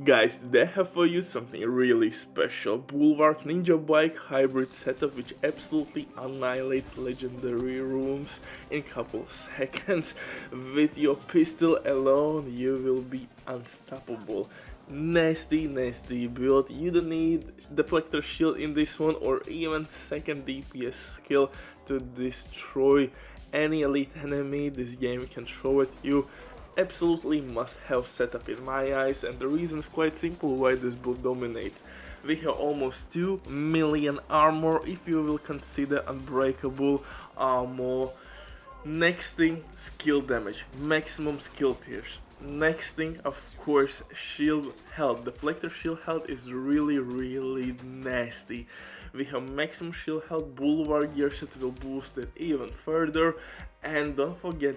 Guys, today I have for you something really special. Bulwark Ninja Bike hybrid setup which absolutely annihilates legendary rooms in couple seconds. With your pistol alone you will be unstoppable. Nasty build. You don't need deflector shield in this one or even second DPS skill to destroy any elite enemy this game can throw at you. Absolutely must have setup in my eyes, and the reason is quite simple why this build dominates. We have almost 2 million armor if you will consider unbreakable armor. Next thing, skill damage, maximum skill tiers. Next thing, of course, shield health. Deflector shield health is really nasty. We have maximum shield health, Bulwark gear set will boost it even further. And don't forget,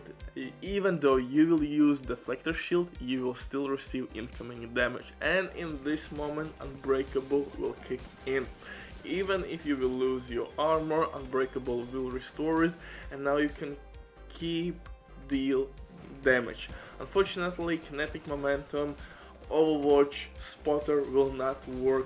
even though you will use deflector shield, you will still receive incoming damage. And in this moment, unbreakable will kick in. Even if you will lose your armor, unbreakable will restore it, and now you can keep deal damage. Unfortunately, kinetic momentum, Overwatch, spotter will not work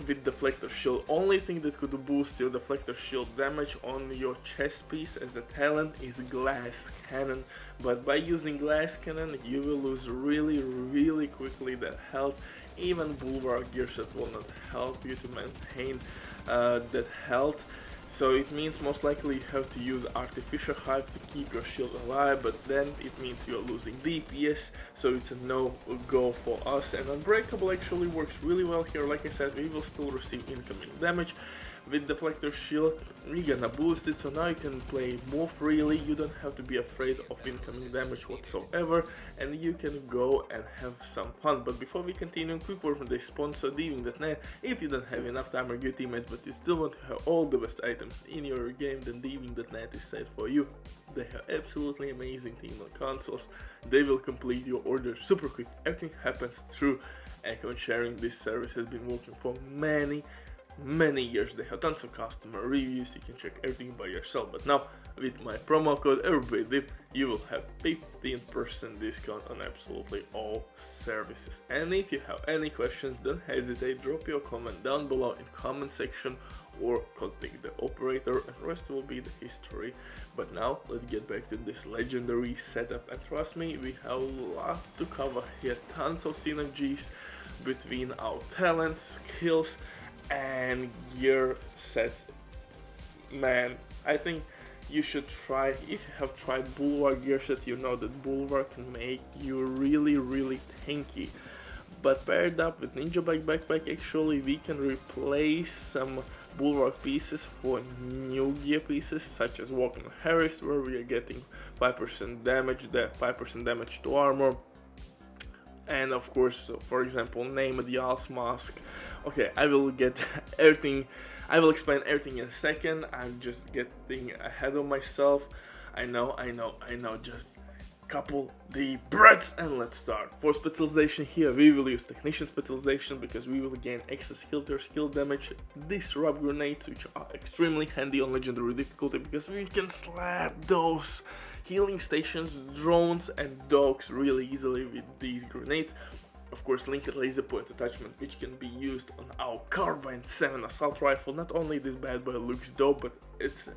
with deflector shield. Only thing that could boost your deflector shield damage on your chest piece as a talent is glass cannon, but by using glass cannon you will lose really quickly that health. Even Bulwark gear set will not help you to maintain that health. So it means most likely you have to use artificial hype to keep your shield alive, but then it means you're losing DPS, so it's a no-go for us. And Unbreakable actually works really well here. Like I said, we will still receive incoming damage. With Deflector Shield, we're gonna boost it, so now you can play more freely. You don't have to be afraid of incoming damage whatsoever, and you can go and have some fun. But before we continue, quick word from the sponsor, Diving.net. If you don't have enough time or good teammates, but you still want to have all the best items in your game, then Diving.net is set for you. They have absolutely amazing team on consoles. They will complete your order super quick. Everything happens through account sharing. This service has been working for many years. They have tons of customer reviews. You can check everything by yourself. But now with my promo code EverybodyDiv, you will have 15% discount on absolutely all services. And if you have any questions, don't hesitate, drop your comment down below in comment section or contact the operator, and the rest will be the history. But now let's get back to this legendary setup, and trust me, we have a lot to cover here. Tons of synergies between our talents, skills and gear sets. Man, I think you should try. If you have tried Bulwark gear set, you know that Bulwark can make you really tanky. But paired up with Ninja Bike backpack, actually we can replace some Bulwark pieces for new gear pieces such as Walking Harris, where we are getting 5% damage, 5% damage to armor. And of course, for example, name the Yal's mask. Okay, I will get everything. I will explain everything in a second. I'm just getting ahead of myself. I know. Just couple the breaths and let's start. For specialization here, we will use technician specialization because we will gain extra skill tier skill damage, disrupt grenades, which are extremely handy on legendary difficulty because we can slap those healing stations, drones and dogs really easily with these grenades. Of course, linked laser point attachment, which can be used on our Carbine 7 assault rifle. Not only this bad boy looks dope, but it's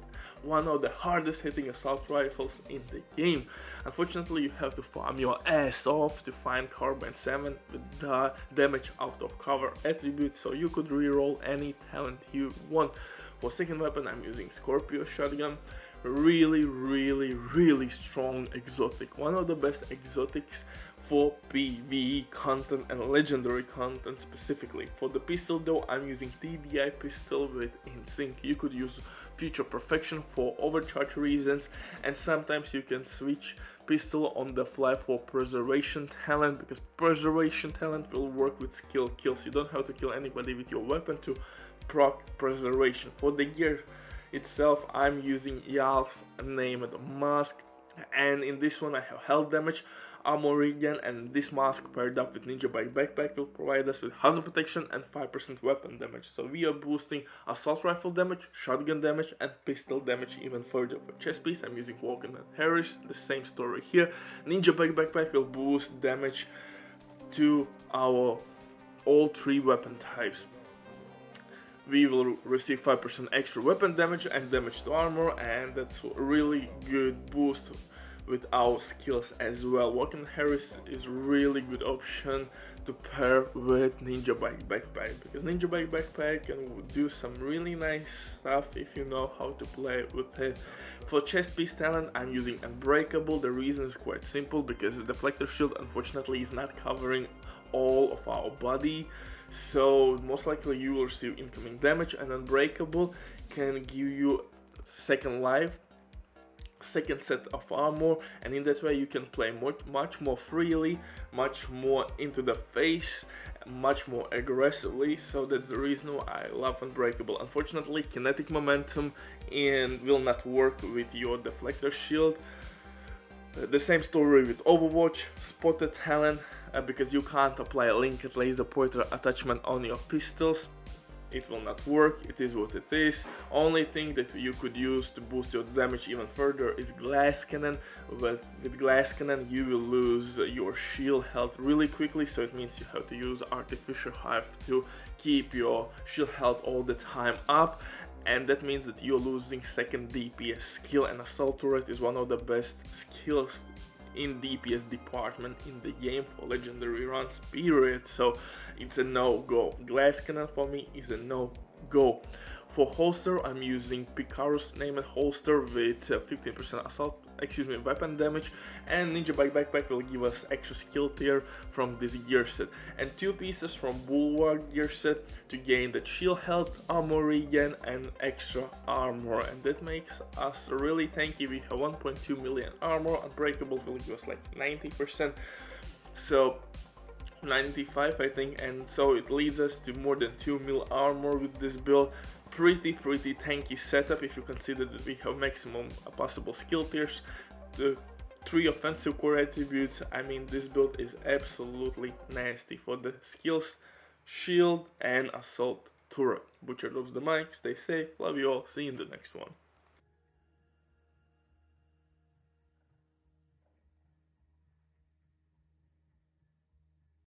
one of the hardest hitting assault rifles in the game. Unfortunately, you have to farm your ass off to find Carbine 7 with the damage out of cover attribute, so you could reroll any talent you want. For second weapon, I'm using Scorpio shotgun. Really strong exotic. One of the best exotics for PvE content and legendary content specifically. For the pistol though, I'm using TDI pistol with InSync. You could use Future Perfection for overcharge reasons, and sometimes you can switch pistol on the fly for preservation talent, because preservation talent will work with skill kills. You don't have to kill anybody with your weapon to proc preservation. For the gear itself, I'm using Yal's named mask, and in this one I have health damage, armor regen, and this mask paired up with Ninja Bike backpack will provide us with hazard protection and 5% weapon damage. So we are boosting assault rifle damage, shotgun damage and pistol damage even further. For chest piece, I'm using Walking Harris, the same story here. Ninja Bike backpack will boost damage to our all 3 weapon types. We will receive 5% extra weapon damage and damage to armor, and that's a really good boost with our skills as well. Walking Harris is really good option to pair with NINJABIKE Backpack, because NINJABIKE Backpack can do some really nice stuff if you know how to play with it. For chest piece talent, I'm using Unbreakable. The reason is quite simple, because the Deflector shield unfortunately is not covering all of our body, so most likely you will receive incoming damage, and Unbreakable can give you second life, second set of armor, and in that way you can play much more freely, much more into the face, much more aggressively. So that's the reason why I love Unbreakable. Unfortunately, kinetic momentum will not work with your Deflector shield. The same story with Overwatch, Spotted talent, because you can't apply a linked laser pointer attachment on your pistols. It will not work, it is what it is. Only thing that you could use to boost your damage even further is Glass Cannon, but with Glass Cannon you will lose your shield health really quickly, so it means you have to use Artificial Hive to keep your shield health all the time up, and that means that you're losing second DPS skill, and Assault Turret is one of the best skills in DPS department in the game for legendary runs, period. So it's a no-go. Glass Cannon for me is a no-go. For holster, I'm using Picaro's named holster with 15% weapon damage, and NINJABIKE Backpack will give us extra skill tier from this gear set, and 2 pieces from Bulwark gear set to gain the shield health, armor regen, and extra armor, and that makes us really tanky. We have 1.2 million armor. Unbreakable will give us like 90%, so 95 I think, and so it leads us to more than 2 mil armor with this build. Pretty tanky setup if you consider that we have maximum possible skill tiers, the 3 offensive core attributes. I mean, this build is absolutely nasty for the skills, shield, and assault turret. Butcher loves the mic, stay safe, love you all, see you in the next one.